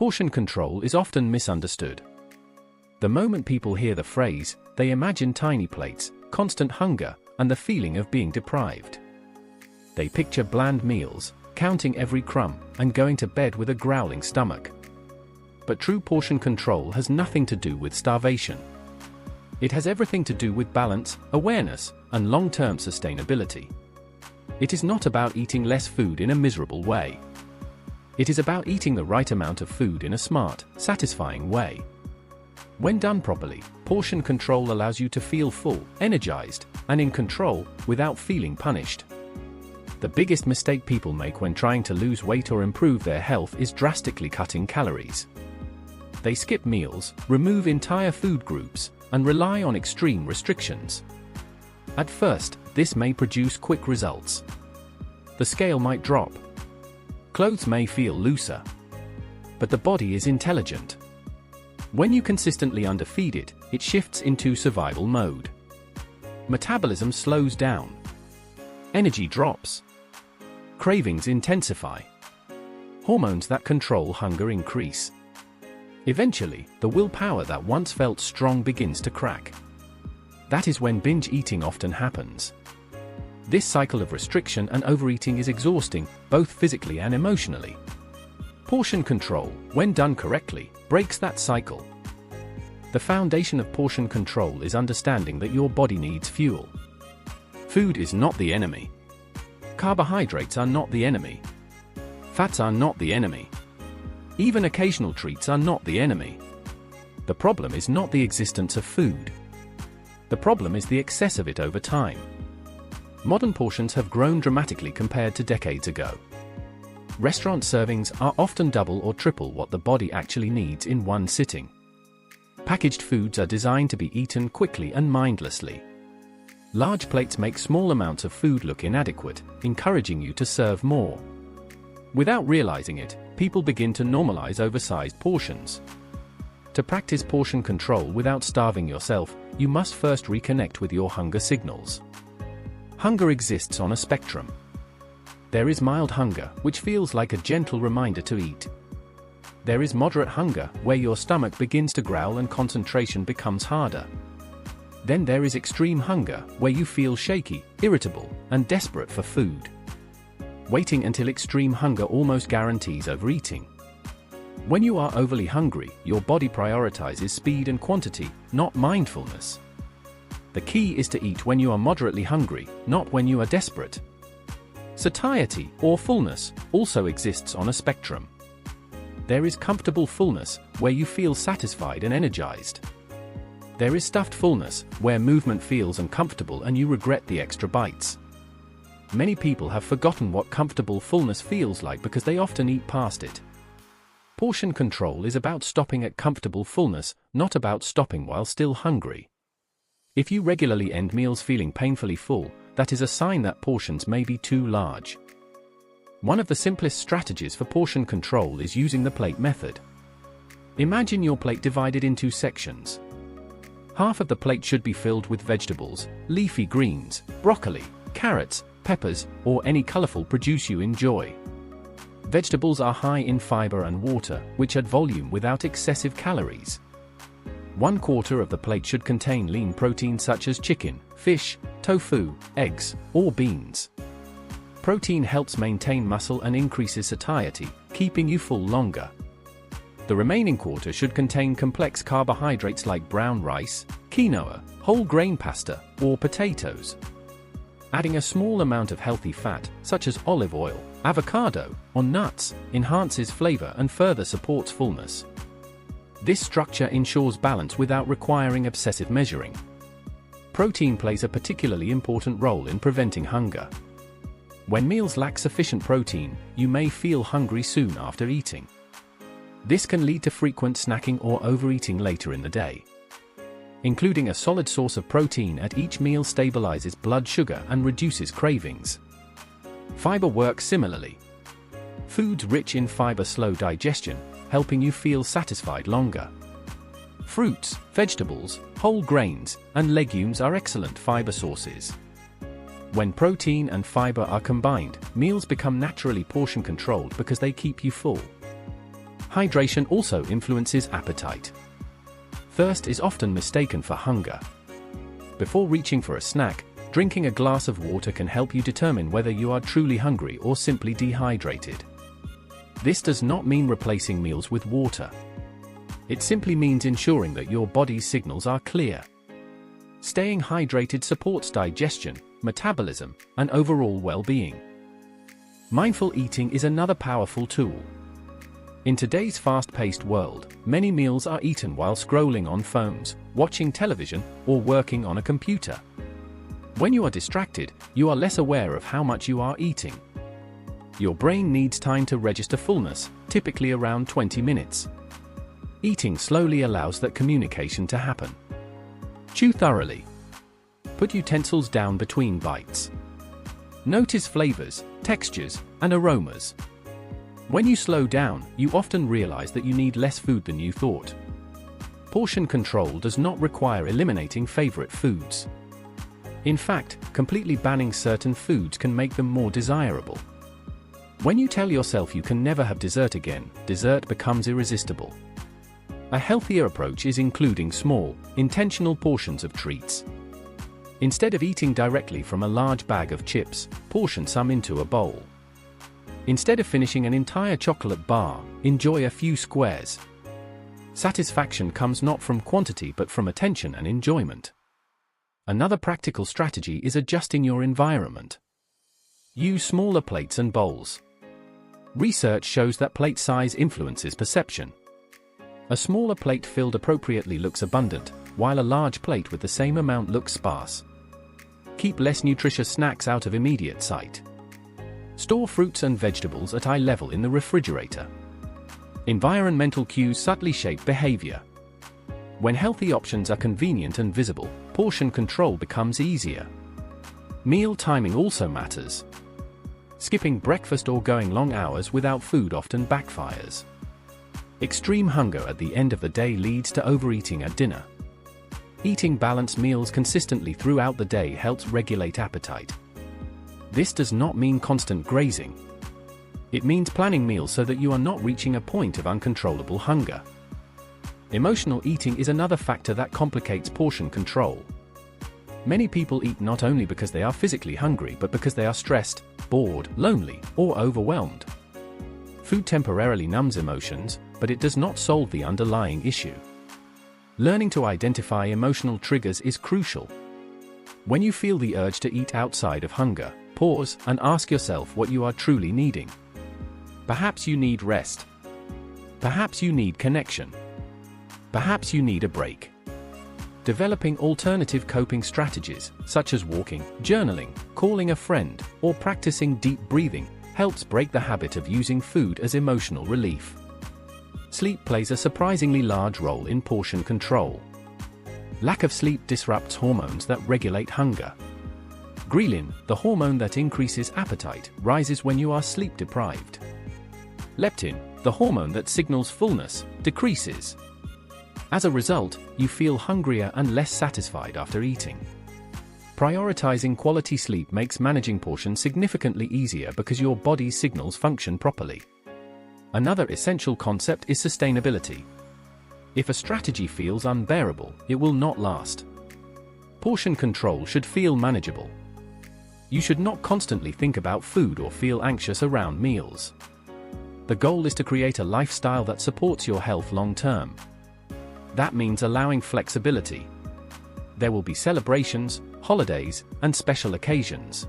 Portion control is often misunderstood. The moment people hear the phrase, they imagine tiny plates, constant hunger, and the feeling of being deprived. They picture bland meals, counting every crumb, and going to bed with a growling stomach. But true portion control has nothing to do with starvation. It has everything to do with balance, awareness, and long-term sustainability. It is not about eating less food in a miserable way. It is about eating the right amount of food in a smart, satisfying way. When done properly, portion control allows you to feel full, energized, and in control, without feeling punished. The biggest mistake people make when trying to lose weight or improve their health is drastically cutting calories. They skip meals, remove entire food groups, and rely on extreme restrictions. At first, this may produce quick results. The scale might drop. Clothes may feel looser. But the body is intelligent. When you consistently underfeed it, it shifts into survival mode. Metabolism slows down. Energy drops. Cravings intensify. Hormones that control hunger increase. Eventually, the willpower that once felt strong begins to crack. That is when binge eating often happens. This cycle of restriction and overeating is exhausting, both physically and emotionally. Portion control, when done correctly, breaks that cycle. The foundation of portion control is understanding that your body needs fuel. Food is not the enemy. Carbohydrates are not the enemy. Fats are not the enemy. Even occasional treats are not the enemy. The problem is not the existence of food. The problem is the excess of it over time. Modern portions have grown dramatically compared to decades ago. Restaurant servings are often double or triple what the body actually needs in one sitting. Packaged foods are designed to be eaten quickly and mindlessly. Large plates make small amounts of food look inadequate, encouraging you to serve more. Without realizing it, people begin to normalize oversized portions. To practice portion control without starving yourself, you must first reconnect with your hunger signals. Hunger exists on a spectrum. There is mild hunger, which feels like a gentle reminder to eat. There is moderate hunger, where your stomach begins to growl and concentration becomes harder. Then there is extreme hunger, where you feel shaky, irritable, and desperate for food. Waiting until extreme hunger almost guarantees overeating. When you are overly hungry, your body prioritizes speed and quantity, not mindfulness. The key is to eat when you are moderately hungry, not when you are desperate. Satiety, or fullness, also exists on a spectrum. There is comfortable fullness, where you feel satisfied and energized. There is stuffed fullness, where movement feels uncomfortable and you regret the extra bites. Many people have forgotten what comfortable fullness feels like because they often eat past it. Portion control is about stopping at comfortable fullness, not about stopping while still hungry. If you regularly end meals feeling painfully full, that is a sign that portions may be too large. One of the simplest strategies for portion control is using the plate method. Imagine your plate divided into sections. Half of the plate should be filled with vegetables, leafy greens, broccoli, carrots, peppers, or any colorful produce you enjoy. Vegetables are high in fiber and water, which add volume without excessive calories. 1/4 of the plate should contain lean protein such as chicken, fish, tofu, eggs, or beans. Protein helps maintain muscle and increases satiety, keeping you full longer. The remaining quarter should contain complex carbohydrates like brown rice, quinoa, whole grain pasta, or potatoes. Adding a small amount of healthy fat, such as olive oil, avocado, or nuts, enhances flavor and further supports fullness. This structure ensures balance without requiring obsessive measuring. Protein plays a particularly important role in preventing hunger. When meals lack sufficient protein, you may feel hungry soon after eating. This can lead to frequent snacking or overeating later in the day. Including a solid source of protein at each meal stabilizes blood sugar and reduces cravings. Fiber works similarly. Foods rich in fiber slow digestion, helping you feel satisfied longer. Fruits, vegetables, whole grains, and legumes are excellent fiber sources. When protein and fiber are combined, meals become naturally portion controlled because they keep you full. Hydration also influences appetite. Thirst is often mistaken for hunger. Before reaching for a snack, drinking a glass of water can help you determine whether you are truly hungry or simply dehydrated. This does not mean replacing meals with water. It simply means ensuring that your body's signals are clear. Staying hydrated supports digestion, metabolism, and overall well-being. Mindful eating is another powerful tool. In today's fast-paced world, many meals are eaten while scrolling on phones, watching television, or working on a computer. When you are distracted, you are less aware of how much you are eating. Your brain needs time to register fullness, typically around 20 minutes. Eating slowly allows that communication to happen. Chew thoroughly. Put utensils down between bites. Notice flavors, textures, and aromas. When you slow down, you often realize that you need less food than you thought. Portion control does not require eliminating favorite foods. In fact, completely banning certain foods can make them more desirable. When you tell yourself you can never have dessert again, dessert becomes irresistible. A healthier approach is including small, intentional portions of treats. Instead of eating directly from a large bag of chips, portion some into a bowl. Instead of finishing an entire chocolate bar, enjoy a few squares. Satisfaction comes not from quantity but from attention and enjoyment. Another practical strategy is adjusting your environment. Use smaller plates and bowls. Research shows that plate size influences perception. A smaller plate filled appropriately looks abundant, while a large plate with the same amount looks sparse. Keep less nutritious snacks out of immediate sight. Store fruits and vegetables at eye level in the refrigerator. Environmental cues subtly shape behavior. When healthy options are convenient and visible, portion control becomes easier. Meal timing also matters. Skipping breakfast or going long hours without food often backfires. Extreme hunger at the end of the day leads to overeating at dinner. Eating balanced meals consistently throughout the day helps regulate appetite. This does not mean constant grazing. It means planning meals so that you are not reaching a point of uncontrollable hunger. Emotional eating is another factor that complicates portion control. Many people eat not only because they are physically hungry but because they are stressed, bored, lonely, or overwhelmed. Food temporarily numbs emotions, but it does not solve the underlying issue. Learning to identify emotional triggers is crucial. When you feel the urge to eat outside of hunger, pause and ask yourself what you are truly needing. Perhaps you need rest. Perhaps you need connection. Perhaps you need a break. Developing alternative coping strategies, such as walking, journaling, calling a friend, or practicing deep breathing, helps break the habit of using food as emotional relief. Sleep plays a surprisingly large role in portion control. Lack of sleep disrupts hormones that regulate hunger. Ghrelin, the hormone that increases appetite, rises when you are sleep deprived. Leptin, the hormone that signals fullness, decreases. As a result, you feel hungrier and less satisfied after eating. Prioritizing quality sleep makes managing portions significantly easier because your body's signals function properly. Another essential concept is sustainability. If a strategy feels unbearable, it will not last. Portion control should feel manageable. You should not constantly think about food or feel anxious around meals. The goal is to create a lifestyle that supports your health long term. That means allowing flexibility. There will be celebrations, holidays, and special occasions.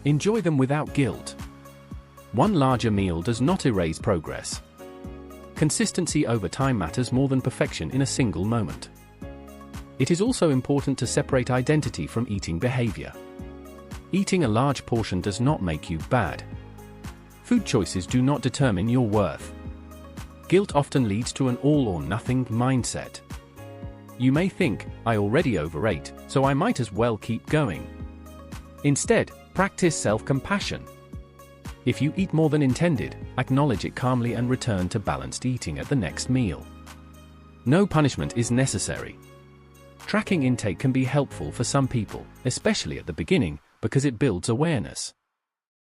Enjoy them without guilt. One larger meal does not erase progress. Consistency over time matters more than perfection in a single moment. It is also important to separate identity from eating behavior. Eating a large portion does not make you bad. Food choices do not determine your worth. Guilt often leads to an all-or-nothing mindset. You may think, I already overate, so I might as well keep going. Instead, practice self-compassion. If you eat more than intended, acknowledge it calmly and return to balanced eating at the next meal. No punishment is necessary. Tracking intake can be helpful for some people, especially at the beginning, because it builds awareness.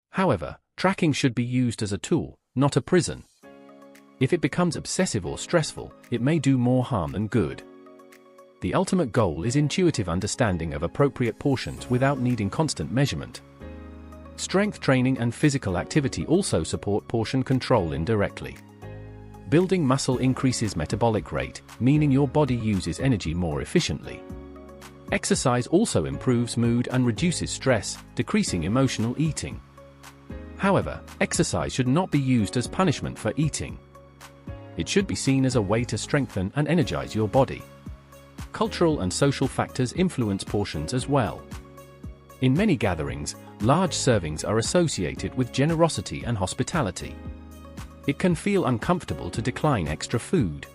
However, tracking should be used as a tool, not a prison. If it becomes obsessive or stressful, it may do more harm than good. The ultimate goal is intuitive understanding of appropriate portions without needing constant measurement. Strength training and physical activity also support portion control indirectly. Building muscle increases metabolic rate, meaning your body uses energy more efficiently. Exercise also improves mood and reduces stress, decreasing emotional eating. However, exercise should not be used as punishment for eating. It should be seen as a way to strengthen and energize your body. Cultural and social factors influence portions as well. In many gatherings, large servings are associated with generosity and hospitality. It can feel uncomfortable to decline extra food.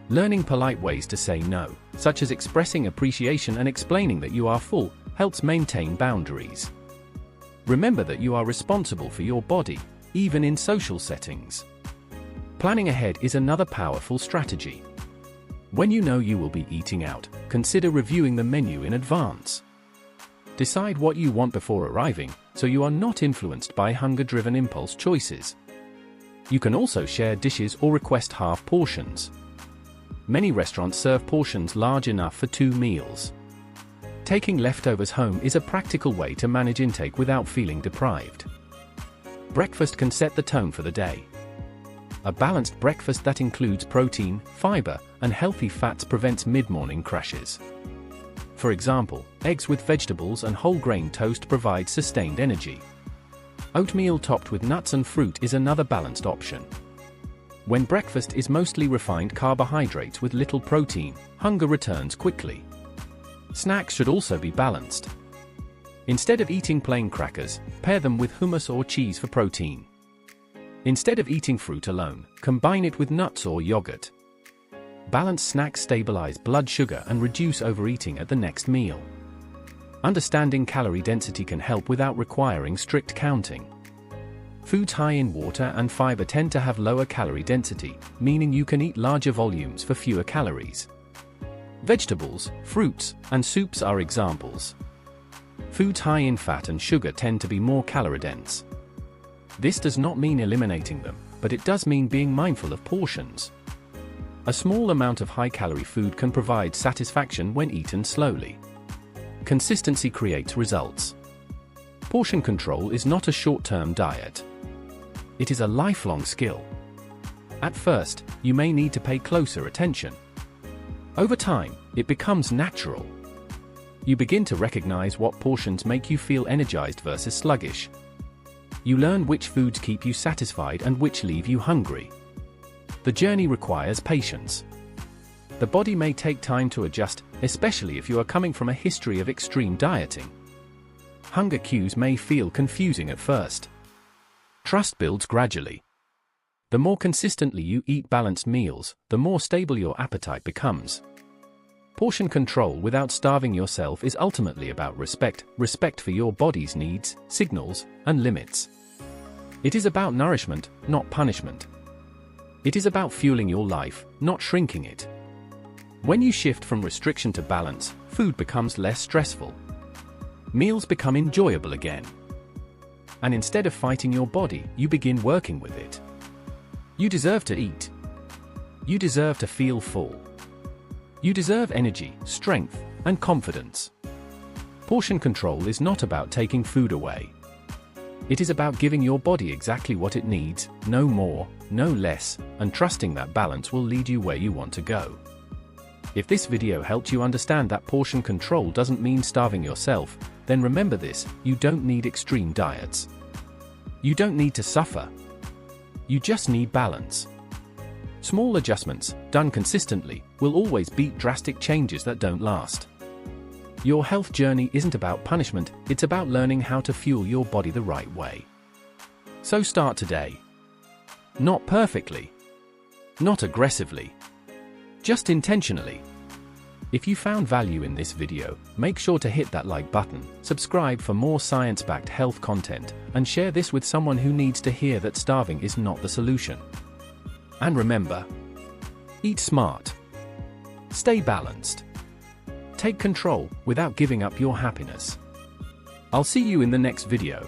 Learning polite ways to say no, such as expressing appreciation and explaining that you are full, helps maintain boundaries. Remember that you are responsible for your body, even in social settings. Planning ahead is another powerful strategy. When you know you will be eating out, consider reviewing the menu in advance. Decide what you want before arriving, so you are not influenced by hunger-driven impulse choices. You can also share dishes or request half portions. Many restaurants serve portions large enough for 2 meals. Taking leftovers home is a practical way to manage intake without feeling deprived. Breakfast can set the tone for the day. A balanced breakfast that includes protein, fiber, and healthy fats prevents mid-morning crashes. For example, eggs with vegetables and whole grain toast provide sustained energy. Oatmeal topped with nuts and fruit is another balanced option. When breakfast is mostly refined carbohydrates with little protein, hunger returns quickly. Snacks should also be balanced. Instead of eating plain crackers, pair them with hummus or cheese for protein. Instead of eating fruit alone, combine it with nuts or yogurt. Balanced snacks stabilize blood sugar and reduce overeating at the next meal. Understanding calorie density can help without requiring strict counting. Foods high in water and fiber tend to have lower calorie density, meaning you can eat larger volumes for fewer calories. Vegetables, fruits, and soups are examples. Foods high in fat and sugar tend to be more calorie-dense. This does not mean eliminating them, but it does mean being mindful of portions. A small amount of high-calorie food can provide satisfaction when eaten slowly. Consistency creates results. Portion control is not a short-term diet. It is a lifelong skill. At first, you may need to pay closer attention. Over time, it becomes natural. You begin to recognize what portions make you feel energized versus sluggish. You learn which foods keep you satisfied and which leave you hungry. The journey requires patience. The body may take time to adjust, especially if you are coming from a history of extreme dieting. Hunger cues may feel confusing at first. Trust builds gradually. The more consistently you eat balanced meals, the more stable your appetite becomes. Portion control without starving yourself is ultimately about respect for your body's needs, signals, and limits. It is about nourishment, not punishment. It is about fueling your life, not shrinking it. When you shift from restriction to balance, food becomes less stressful. Meals become enjoyable again. And instead of fighting your body, you begin working with it. You deserve to eat. You deserve to feel full. You deserve energy, strength, and confidence. Portion control is not about taking food away. It is about giving your body exactly what it needs, no more, no less, and trusting that balance will lead you where you want to go. If this video helped you understand that portion control doesn't mean starving yourself, then remember this: you don't need extreme diets. You don't need to suffer. You just need balance. Small adjustments, done consistently, will always beat drastic changes that don't last. Your health journey isn't about punishment, it's about learning how to fuel your body the right way. So start today. Not perfectly. Not aggressively. Just intentionally. If you found value in this video, make sure to hit that like button, subscribe for more science-backed health content, and share this with someone who needs to hear that starving is not the solution. And remember, eat smart. Stay balanced. Take control without giving up your happiness. I'll see you in the next video.